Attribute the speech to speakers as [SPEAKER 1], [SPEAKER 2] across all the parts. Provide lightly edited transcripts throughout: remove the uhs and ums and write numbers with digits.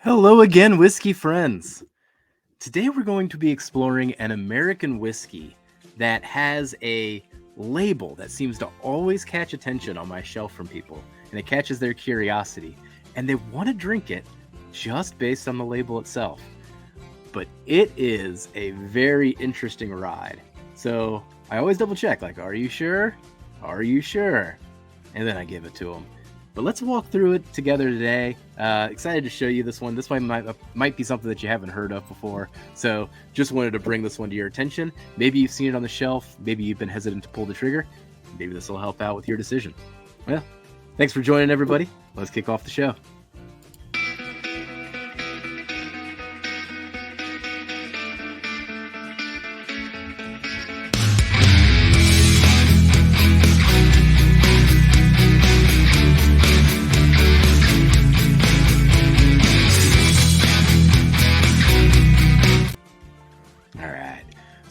[SPEAKER 1] Hello again, whiskey friends. Today we're going to be exploring an American whiskey that has a label that seems to always catch attention on my shelf from people, and it catches their curiosity, and they want to drink it just based on the label itself. But it is a very interesting ride. So I always double check, like, are you sure? Are you sure? And then I give it to them. But let's walk through it together today. Excited to show you this one. This one might be something that you haven't heard of before. So just wanted to bring this one to your attention. Maybe you've seen it on the shelf. Maybe you've been hesitant to pull the trigger. Maybe this will help out with your decision. Well, thanks for joining, everybody. Let's kick off the show.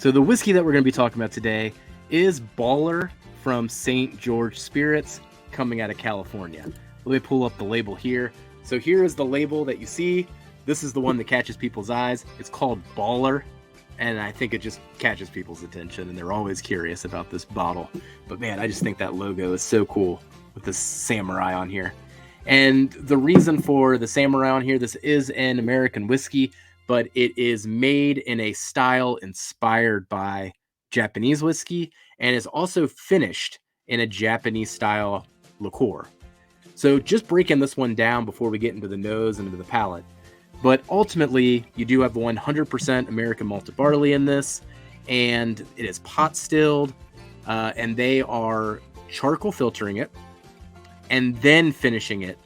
[SPEAKER 1] So the whiskey that we're going to be talking about today is Baller from St. George Spirits, coming out of California. Let me pull up the label here. So here is the label that you see. This is the one that catches people's eyes. It's called Baller, and I think it just catches people's attention, and they're always curious about this bottle. But man, I just think that logo is so cool with this samurai on here. And the reason for the samurai on here, this is an American whiskey, but it is made in a style inspired by Japanese whiskey and is also finished in a Japanese style liqueur. So just breaking this one down before we get into the nose and into the palate. But ultimately, you do have 100% American malted barley in this, and it is pot stilled, and they are charcoal filtering it and then finishing it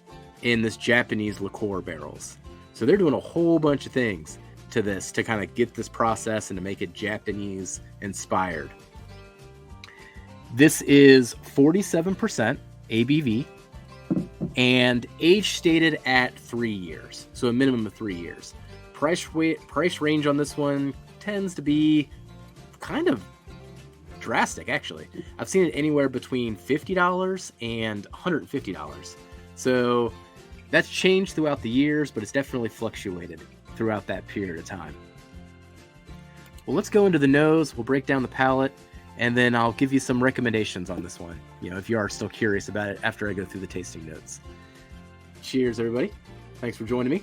[SPEAKER 1] in this Japanese liqueur barrels. So they're doing a whole bunch of things to this to kind of get this process and to make it Japanese inspired. This is 47% ABV and age stated at 3 years. So a minimum of 3 years. Price range on this one tends to be kind of drastic, actually. I've seen it anywhere between $50 and $150. So that's changed throughout the years, but it's definitely fluctuated throughout that period of time. Well, let's go into the nose. We'll break down the palate, and then I'll give you some recommendations on this one, if you are still curious about it after I go through the tasting notes. Cheers, everybody. Thanks for joining me.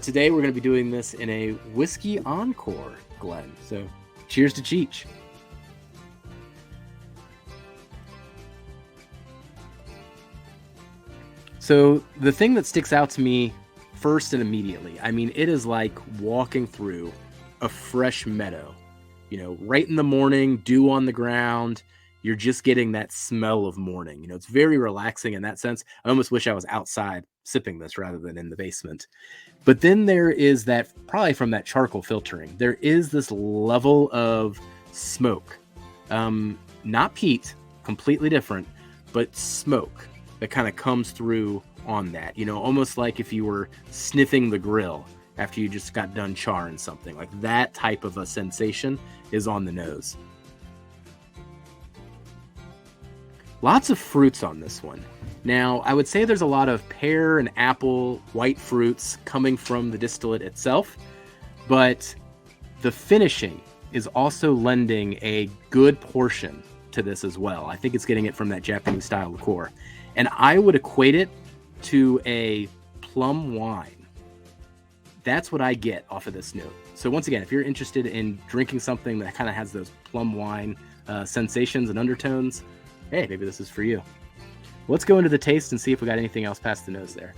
[SPEAKER 1] Today, we're going to be doing this in a Whiskey Encore Glen. So, cheers to Cheech. So the thing that sticks out to me first and immediately, it is like walking through a fresh meadow, right in the morning, dew on the ground. You're just getting that smell of morning. It's very relaxing in that sense. I almost wish I was outside sipping this rather than in the basement. But then there is that, probably from that charcoal filtering, there is this level of smoke. Not peat, completely different, but smoke that kind of comes through on that, almost like if you were sniffing the grill after you just got done charring something. Like that type of a sensation is on the nose. Lots of fruits on this one. Now, I would say there's a lot of pear and apple, white fruits coming from the distillate itself, but the finishing is also lending a good portion to this as well. I think it's getting it from that Japanese style liqueur. And I would equate it to a plum wine. That's what I get off of this note. So once again, if you're interested in drinking something that kind of has those plum wine sensations and undertones, hey, maybe this is for you. Let's go into the taste and see if we got anything else past the nose there.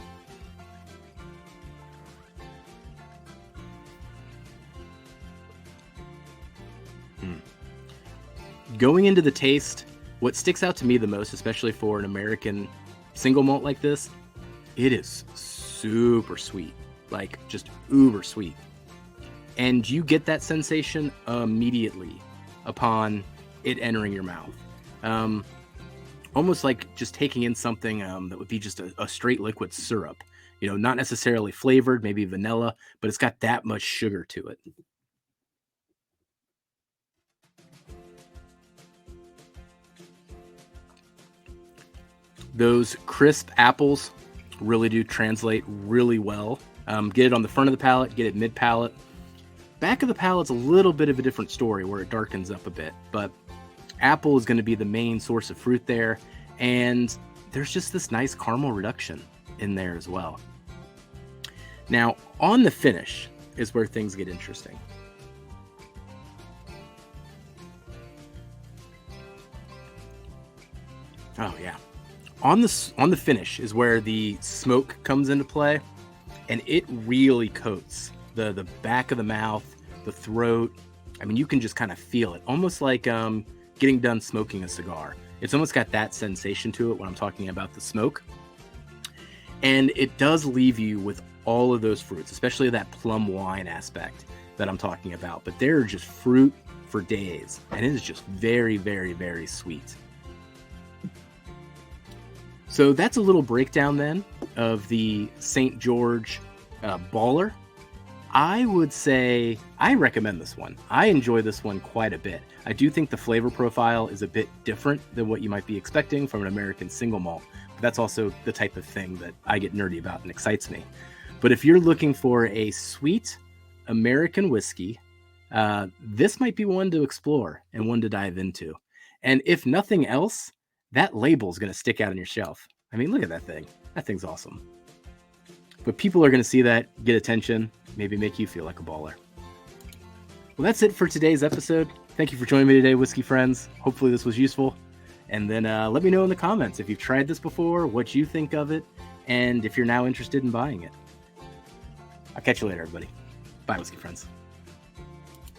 [SPEAKER 1] Going into the taste, what sticks out to me the most, especially for an American single malt like this, it is super sweet, like just uber sweet. And you get that sensation immediately upon it entering your mouth. Almost like just taking in something that would be just a straight liquid syrup, not necessarily flavored, maybe vanilla, but it's got that much sugar to it. Those crisp apples really do translate really well Get it on the front of the palate, get it mid-palate. Back of the palate's a little bit of a different story where it darkens up a bit, but apple is going to be the main source of fruit there, and there's just this nice caramel reduction in there as well. Now, on the finish is where things get interesting. Oh yeah. On the finish is where the smoke comes into play, and it really coats the back of the mouth, the throat. I mean, you can just kind of feel it, almost like getting done smoking a cigar. It's almost got that sensation to it when I'm talking about the smoke. And it does leave you with all of those fruits, especially that plum wine aspect that I'm talking about. But they're just fruit for days, and it is just very, very, very sweet. So that's a little breakdown then of the St. George Baller. I would say I recommend this one. I enjoy this one quite a bit. I do think the flavor profile is a bit different than what you might be expecting from an American single malt. But that's also the type of thing that I get nerdy about and excites me. But if you're looking for a sweet American whiskey, this might be one to explore and one to dive into. And if nothing else, that label is going to stick out on your shelf. I mean, look at that thing. That thing's awesome. But people are going to see that, get attention, maybe make you feel like a baller. Well, that's it for today's episode. Thank you for joining me today, whiskey friends. Hopefully this was useful. And then let me know in the comments if you've tried this before, what you think of it, and if you're now interested in buying it. I'll catch you later, everybody. Bye, whiskey friends.